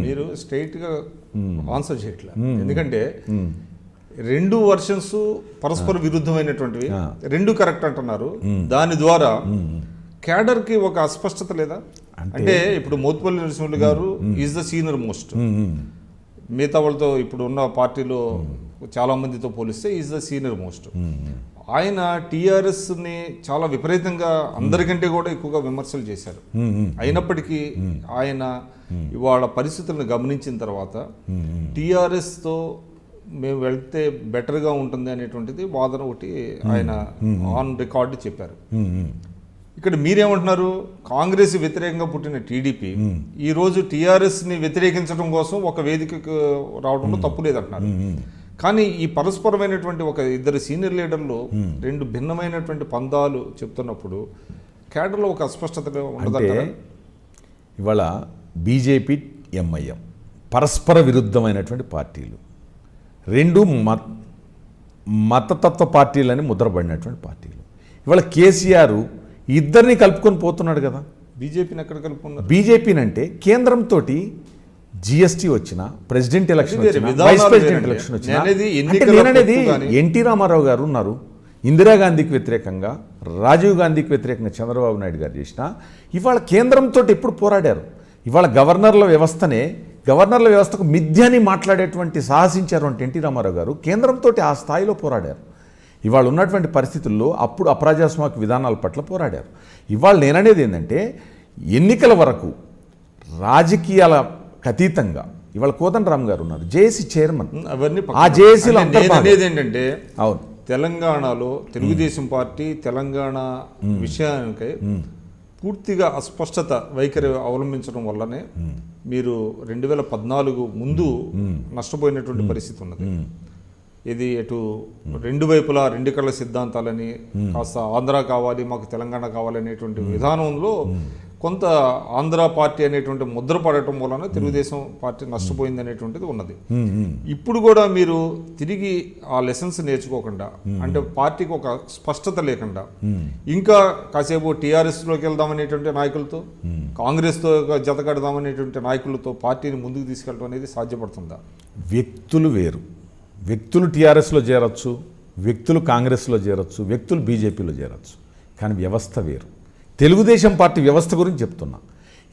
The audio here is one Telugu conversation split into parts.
మీరు స్ట్రైట్గా ఆన్సర్ చేయట్లేదు. ఎందుకంటే రెండు వర్షన్స్ పరస్పర విరుద్ధమైనటువంటివి, రెండు కరెక్ట్ అంటున్నారు. దాని ద్వారా క్యాడర్కి ఒక అస్పష్టత లేదా? అంటే ఇప్పుడు మోత్పల్లి నరసింహులు గారు ఈజ్ ద సీనియర్ మోస్ట్, మిగతా వాళ్ళతో ఇప్పుడు ఉన్న పార్టీలో చాలా మందితో పోలిస్తే ఈజ్ ద సీనియర్ మోస్ట్. ఆయన టీఆర్ఎస్ని చాలా విపరీతంగా అందరికంటే కూడా ఎక్కువగా విమర్శలు చేశారు. అయినప్పటికీ ఆయన ఇవాళ పరిస్థితులను గమనించిన తర్వాత టీఆర్ఎస్తో మేము వెళ్తే బెటర్గా ఉంటుంది అనేటువంటిది వాదన ఒకటి ఆయన ఆన్ రికార్డు చెప్పారు. ఇక్కడ మీరేమంటున్నారు? కాంగ్రెస్ వ్యతిరేకంగా పుట్టిన టీడీపీ ఈరోజు టీఆర్ఎస్ని వ్యతిరేకించడం కోసం ఒక వేదికకు రావడంలో తప్పు లేదంటున్నారు. కానీ ఈ పరస్పరమైనటువంటి ఒక ఇద్దరు సీనియర్ లీడర్లు రెండు భిన్నమైనటువంటి పందాలు చెప్తున్నప్పుడు క్యాడర్లో ఒక అస్పష్టత ఉండదంటారా? ఇవాళ బీజేపీ, ఎంఐఎం పరస్పర విరుద్ధమైనటువంటి పార్టీలు, రెండు మతతత్వ పార్టీలని ముద్రపడినటువంటి పార్టీలు. ఇవాళ కేసీఆర్ ఇద్దరిని కలుపుకొని పోతున్నాడు కదా. బీజేపీని ఎక్కడ కలుపుకున్నారు? బీజేపీని అంటే కేంద్రంతో జిఎస్టీ వచ్చిన, ప్రెసిడెంట్ ఎలక్షన్ వచ్చిన, వైస్ ప్రెసిడెంట్ ఎలక్షన్ వచ్చిన, నేననేది ఎన్టీ రామారావు గారు ఉన్నారు, ఇందిరాగాంధీకి వ్యతిరేకంగా, రాజీవ్ గాంధీకి వ్యతిరేకంగా చంద్రబాబు నాయుడు గారు చేసిన, ఇవాళ కేంద్రంతో ఎప్పుడు పోరాడారు? ఇవాళ గవర్నర్ల వ్యవస్థకు మిథ్యాన్ని మాట్లాడేటువంటి సాహసించారు అంటే ఎన్టీ రామారావు గారు కేంద్రంతో ఆ స్థాయిలో పోరాడారు. ఇవాళ ఉన్నటువంటి పరిస్థితుల్లో అప్పుడు అప్రజాస్వామిక విధానాల పట్ల పోరాడారు. ఇవాళ నేననేది ఏంటంటే ఎన్నికల వరకు రాజకీయాల అతీతంగా ఇవాళ కోదండరామ్ గారు ఉన్నారు, జేఏసీ చైర్మన్. ఆ జేఏసీలో ఏంటంటే అవును, తెలంగాణలో తెలుగుదేశం పార్టీ తెలంగాణ విషయానికై పూర్తిగా అస్పష్టత వైఖరి అవలంబించడం వల్లనే మీరు 2014 ముందు నష్టపోయినటువంటి పరిస్థితి ఉన్నది. ఇది ఎటు రెండు వైపులా రెండు కళ్ళ సిద్ధాంతాలని, కాస్త ఆంధ్ర కావాలి మాకు తెలంగాణ కావాలి అనేటువంటి విధానంలో కొంత ఆంధ్ర పార్టీ అనేటువంటి ముద్ర పడటం వలన తెలుగుదేశం పార్టీ నష్టపోయింది అనేటువంటిది ఉన్నది. ఇప్పుడు కూడా మీరు తిరిగి ఆ లెసన్స్ నేర్చుకోకుండా, అంటే పార్టీకి ఒక స్పష్టత లేకుండా ఇంకా కాసేపు టీఆర్ఎస్లోకి వెళ్దామనేటువంటి నాయకులతో, కాంగ్రెస్తో జత కడదామనేటువంటి నాయకులతో పార్టీని ముందుకు తీసుకెళ్ళడం అనేది సాధ్యపడుతుందా? వ్యక్తులు వేరు, వ్యక్తులు టీఆర్ఎస్లో చేరొచ్చు, వ్యక్తులు కాంగ్రెస్లో చేరొచ్చు, వ్యక్తులు బీజేపీలో చేరొచ్చు, కానీ వ్యవస్థ వేరు. తెలుగుదేశం పార్టీ వ్యవస్థ గురించి చెప్తున్నా.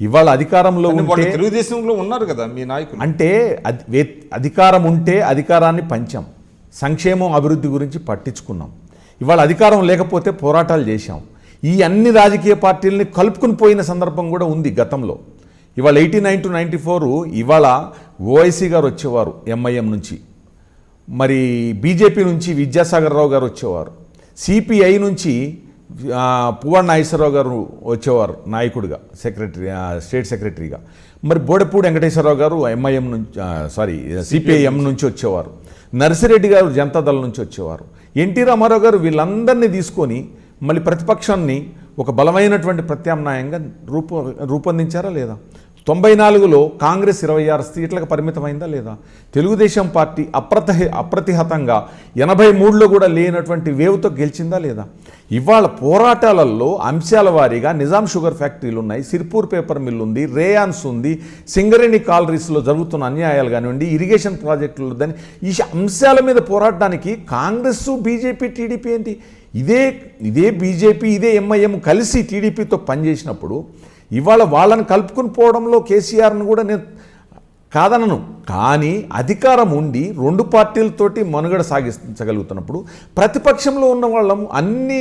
ఇవాళ అధికారంలో ఉంటే, తెలుగుదేశంలో ఉన్నారు కదా మీ నాయకులు, అంటే అధికారం ఉంటే అధికారాన్ని పంచాం, సంక్షేమం అభివృద్ధి గురించి పట్టించుకున్నాం. ఇవాళ అధికారం లేకపోతే పోరాటాలు చేశాం. ఈ అన్ని రాజకీయ పార్టీలని కలుపుకుని పోయిన సందర్భం కూడా ఉంది గతంలో. ఇవాళ 89 to 94 ఇవాళ ఓఐసీ గారు వచ్చేవారు ఎంఐఎం నుంచి, మరి బీజేపీ నుంచి విద్యాసాగర్ రావు గారు వచ్చేవారు, సిపిఐ నుంచి పువ్వాడ నాగేశ్వరరావు గారు వచ్చేవారు నాయకుడిగా, స్టేట్ సెక్రటరీగా. మరి బోడెపూడి వెంకటేశ్వరరావు గారు ఎంఐఎం నుంచి సిపిఐఎం నుంచి వచ్చేవారు, నర్సిరెడ్డి గారు జనతాదళం నుంచి వచ్చేవారు, ఎన్టీ రామారావు గారు వీళ్ళందరినీ తీసుకొని మళ్ళీ ప్రతిపక్షాన్ని ఒక బలమైనటువంటి ప్రత్యామ్నాయంగా రూపొందించారా లేదా? 94లో కాంగ్రెస్ 26 సీట్లకు పరిమితమైందా లేదా? తెలుగుదేశం పార్టీ అప్రతిహతంగా 83లో కూడా లేనటువంటి వేవ్తో గెలిచిందా లేదా? ఇవాళ పోరాటాలలో అంశాల వారీగా నిజాం షుగర్ ఫ్యాక్టరీలు ఉన్నాయి, సిర్పూర్ పేపర్ మిల్ ఉంది, రేయాన్స్ ఉంది, సింగరేణి కాలరీస్లో జరుగుతున్న అన్యాయాలు కానివ్వండి, ఇరిగేషన్ ప్రాజెక్టులు దాని ఈ అంశాల మీద పోరాడడానికి కాంగ్రెస్, బీజేపీ, టీడీపీ ఏంటి? ఇదే బీజేపీ, ఇదే ఎంఐఎం కలిసి టీడీపీతో పనిచేసినప్పుడు ఇవాళ వాళ్ళని కలుపుకుని పోవడంలో కేసీఆర్ను కూడా నేను కాదనను. కానీ అధికారం ఉండి రెండు పార్టీలతోటి మనుగడ సాగించగలుగుతున్నప్పుడు ప్రతిపక్షంలో ఉన్న వాళ్ళం అన్ని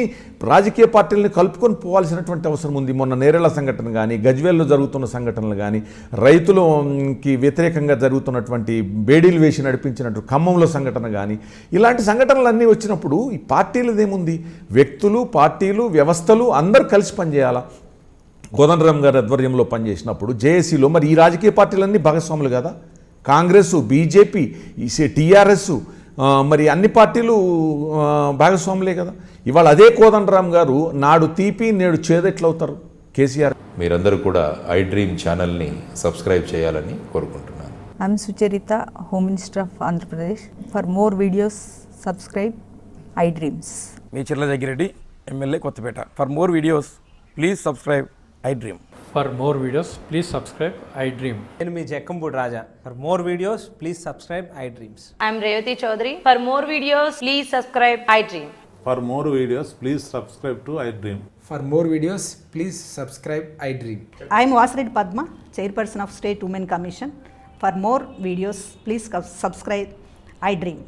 రాజకీయ పార్టీలని కలుపుకొని పోవాల్సినటువంటి అవసరం ఉంది. మొన్న నేరేళ్ల సంఘటన కానీ, గజ్వేల్లో జరుగుతున్న సంఘటనలు కానీ, రైతులకి వ్యతిరేకంగా జరుగుతున్నటువంటి బేడీలు వేసి నడిపించినట్టు ఖమ్మంలో సంఘటన కానీ, ఇలాంటి సంఘటనలు అన్నీ వచ్చినప్పుడు ఈ పార్టీలదేముంది? వ్యక్తులు, పార్టీలు, వ్యవస్థలు అందరూ కలిసి పనిచేయాలా? కోదండరామ్ గారి ఆధ్వర్యంలో పనిచేసినప్పుడు జేఏసీలో మరి ఈ రాజకీయ పార్టీలన్నీ భాగస్వాములు కదా, కాంగ్రెస్, బీజేపీ, టీఆర్ఎస్, మరి అన్ని పార్టీలు భాగస్వాములే కదా. ఇవాళ అదే కోదండరామ్ గారు నాడు తీపి నేడు చేదెట్లవుతారు కేసీఆర్? మీరందరూ కూడా ఐ డ్రీమ్ ఛానల్ని సబ్స్క్రైబ్ చేయాలని కోరుకుంటున్నాను. I'm Sucharita, home minister of Andhra Pradesh. For more videos subscribe I dreams. మీ Chirla Jaggireddy, MLA Kothapeta. For more videos please subscribe I dream. For more videos, please subscribe I Dream. నేను మీ Jakkampudi Raja. For more videos please subscribe I dreams. I'm Revati Chaudhary. For more videos, please subscribe iDream. For more videos, please subscribe to iDream. For more videos, please subscribe iDream. I am Vasireddy Padma, Chairperson of State Women Commission. For more videos, please subscribe iDream.